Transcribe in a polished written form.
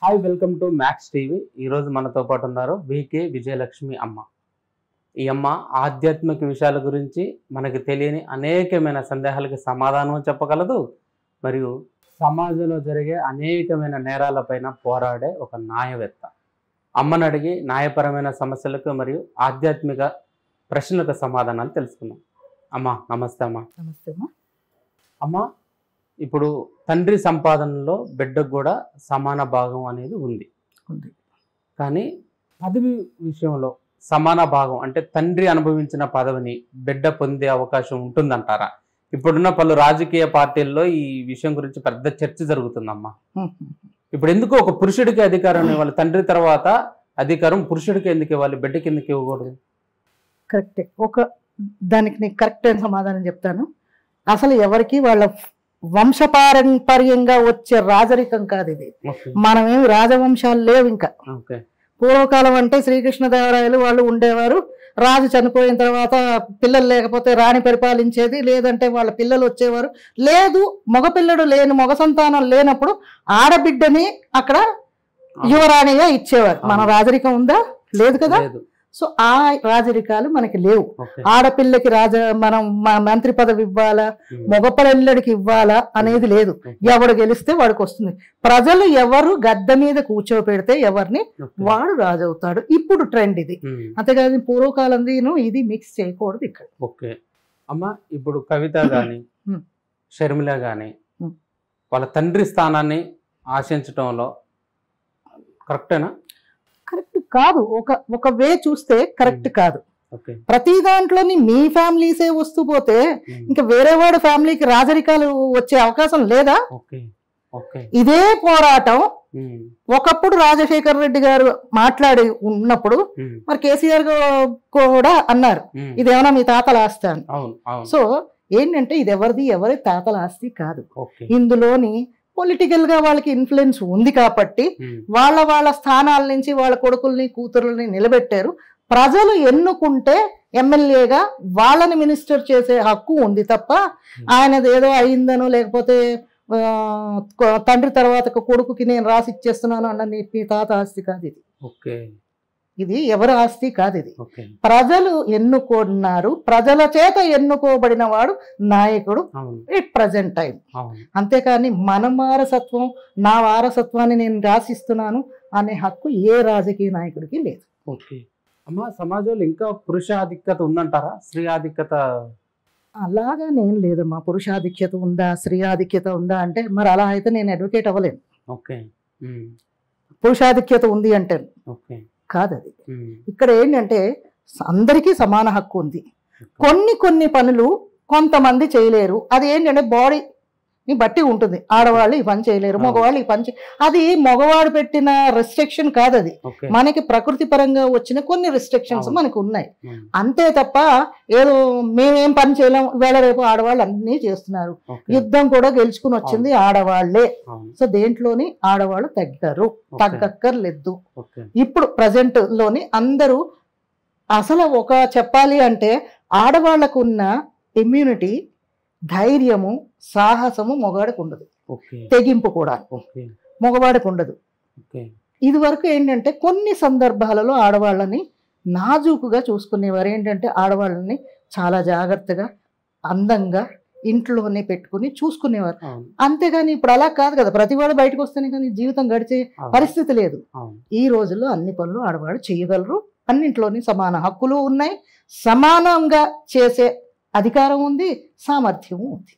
Hi, welcome to max TV. ఈరోజు మనతో పాటు ఉన్నారు వికే విజయలక్ష్మి అమ్మ. ఈ అమ్మ ఆధ్యాత్మిక విషయాల గురించి మనకి తెలియని అనేకమైన సందేహాలకి సమాధానం చెప్పగలదు. మరియు సమాజంలో జరిగే అనేకమైన నేరాలపైన పోరాడే ఒక న్యాయవేత్త. అమ్మని అడిగి న్యాయపరమైన సమస్యలకు మరియు ఆధ్యాత్మిక ప్రశ్నలకు సమాధానాలు తెలుసుకుందాం. అమ్మ నమస్తే అమ్మ. నమస్తే అమ్మా. అమ్మ, ఇప్పుడు తండ్రి సంపాదనలో బిడ్డకు కూడా సమాన భాగం అనేది ఉంది. కానీ పదవి విషయంలో సమాన భాగం అంటే తండ్రి అనుభవించిన పదవిని బిడ్డ పొందే అవకాశం ఉంటుందంటారా? ఇప్పుడున్న పలు రాజకీయ పార్టీల్లో ఈ విషయం గురించి పెద్ద చర్చ జరుగుతుందమ్మా. ఇప్పుడు ఎందుకు ఒక పురుషుడికి అధికారం ఇవ్వాలి? తండ్రి తర్వాత అధికారం పురుషుడికి ఎందుకు ఇవ్వాలి, బిడ్డకి ఎందుకు ఇవ్వకూడదు? కరెక్టే. దానికి నీకు కరెక్ట్ అయిన సమాధానం చెప్తాను. అసలు ఎవరికి వాళ్ళ వంశపారంపర్యంగా వచ్చే రాజరికం కాదు ఇది. మనమేమి రాజవంశాలు లేవు. ఇంకా పూర్వకాలం అంటే శ్రీకృష్ణదేవరాయలు వాళ్ళు ఉండేవారు. రాజు చనిపోయిన తర్వాత పిల్లలు లేకపోతే రాణి పరిపాలించేది, లేదంటే వాళ్ళ పిల్లలు వచ్చేవారు. లేదు, మగపిల్లడు లేని మగ సంతానం లేనప్పుడు ఆడబిడ్డని అక్కడ యువరాణిగా ఇచ్చేవారు. మన రాజరికం ఉందా? లేదు కదా. సో ఆ రాజరికాలు మనకి లేవు. ఆడపిల్లకి మనం మంత్రి పదవి ఇవ్వాలా, మగపిల్లడికి ఇవ్వాలా అనేది లేదు. ఎవడు గెలిస్తే వాడికి వస్తుంది. ప్రజలు ఎవరు గద్ద మీద కూర్చోపెడితే ఎవరిని వాడు రాజు అవుతాడు. ఇప్పుడు ట్రెండ్ ఇది. అంతేకాదు పూర్వకాలం ఇది మిక్స్ చేయకూడదు ఇక్కడ. ఓకే అమ్మ, ఇప్పుడు కవిత గాని షర్మిల గాని వాళ్ళ తండ్రి స్థానాన్ని ఆశించటంలో కరెక్టేనా? కరెక్ట్ కాదు. ఒక వే చూస్తే కరెక్ట్ కాదు. ప్రతి దాంట్లోని మీ ఫ్యామిలీసే వస్తూ పోతే ఇంకా వేరే వాడి ఫ్యామిలీకి రాజరికాలు వచ్చే అవకాశం లేదా? ఇదే పోరాటం ఒకప్పుడు రాజశేఖర్ రెడ్డి గారు మాట్లాడి ఉన్నప్పుడు మరి కేసీఆర్ కూడా అన్నారు, ఇదేమన్నా మీ తాతల ఆస్తి అని. సో ఏంటంటే ఇది ఎవరి తాతల ఆస్తి కాదు. ఇందులోని పొలిటికల్ గా వాళ్ళకి ఇన్ఫ్లుయెన్స్ ఉంది కాబట్టి వాళ్ళ స్థానాల నుంచి వాళ్ళ కొడుకుల్ని కూతురుల్ని నిలబెట్టారు. ప్రజలు ఎన్నుకుంటే ఎమ్మెల్యేగా వాళ్ళని మినిస్టర్ చేసే హక్కు ఉంది తప్ప ఆయనది ఏదో అయిందనో లేకపోతే తండ్రి తర్వాత కొడుకుకి నేను రాసి ఇచ్చేస్తున్నాను అన్న నీ తాత ఆస్తి కాదు ఇది. ఇది ఎవరి ఆస్తి కాదు. ఇది ప్రజలు ఎన్నుకున్నారు. ప్రజల చేత ఎన్నుకోబడిన వాడు నాయకుడు ఎట్ ప్రజెంట్ టైం. అంతేకాని మన వారసత్వం, నా వారసత్వాన్ని నేను రాసిస్తున్నాను అనే హక్కు ఏ రాజకీయ నాయకుడికి లేదు. అమ్మా, సమాజంలో ఇంకా పురుషాధిక్యత ఉందంటారా? స్త్రీ ఆధిక్యత అలాగా నేను లేదమ్మా. పురుషాధిక్యత ఉందా, స్త్రీ ఆధిక్యత ఉందా అంటే మరి అలా అయితే నేను అడ్వకేట్ అవ్వలేను. పురుషాధిక్యత ఉంది అంటే కాదు. అది ఇక్కడ ఏంటంటే అందరికీ సమాన హక్కు ఉంది. కొన్ని పనులు కొంతమంది చేయలేరు. అది ఏంటంటే బాడీని బట్టి ఉంటుంది. ఆడవాళ్ళు ఈ పని చేయలేరు, మగవాళ్ళు ఈ పని అది మగవాడు పెట్టిన రెస్ట్రిక్షన్ కాదు. అది మనకి ప్రకృతి పరంగా వచ్చిన కొన్ని రెస్ట్రిక్షన్స్ మనకు ఉన్నాయి. అంతే తప్ప ఏదో మేమేం పని చేయలేం, వేళ రేపు ఆడవాళ్ళు అన్నీ చేస్తున్నారు. యుద్ధం కూడా గెలుచుకుని వచ్చింది ఆడవాళ్లే. సో దేంట్లోని ఆడవాళ్ళు తగ్గక్కర్లేదు. ఇప్పుడు ప్రజెంట్ లోని అందరూ అసలు చెప్పాలి అంటే ఆడవాళ్లకు ఉన్న ఇమ్యూనిటీ, ధైర్యము, సాహసము మగవాడికి ఉండదు. తెగింపు కూడా మగవాడికి ఉండదు. ఇది వరకు ఏంటంటే కొన్ని సందర్భాలలో ఆడవాళ్ళని నాజూకుగా చూసుకునేవారు. ఏంటంటే ఆడవాళ్ళని చాలా జాగ్రత్తగా అందంగా ఇంట్లోనే పెట్టుకుని చూసుకునేవారు. అంతేగాని ఇప్పుడు అలా కాదు కదా. ప్రతివాడు బయటకు వస్తేనే కానీ జీవితం గడిచే పరిస్థితి లేదు. ఈ రోజుల్లో అన్ని పనులు ఆడవాళ్ళు చేయగలరు. అన్నింట్లోని సమాన హక్కులు ఉన్నాయి. సమానంగా చేసే అధికారం ఉంది, సామర్థ్యము ఉంది.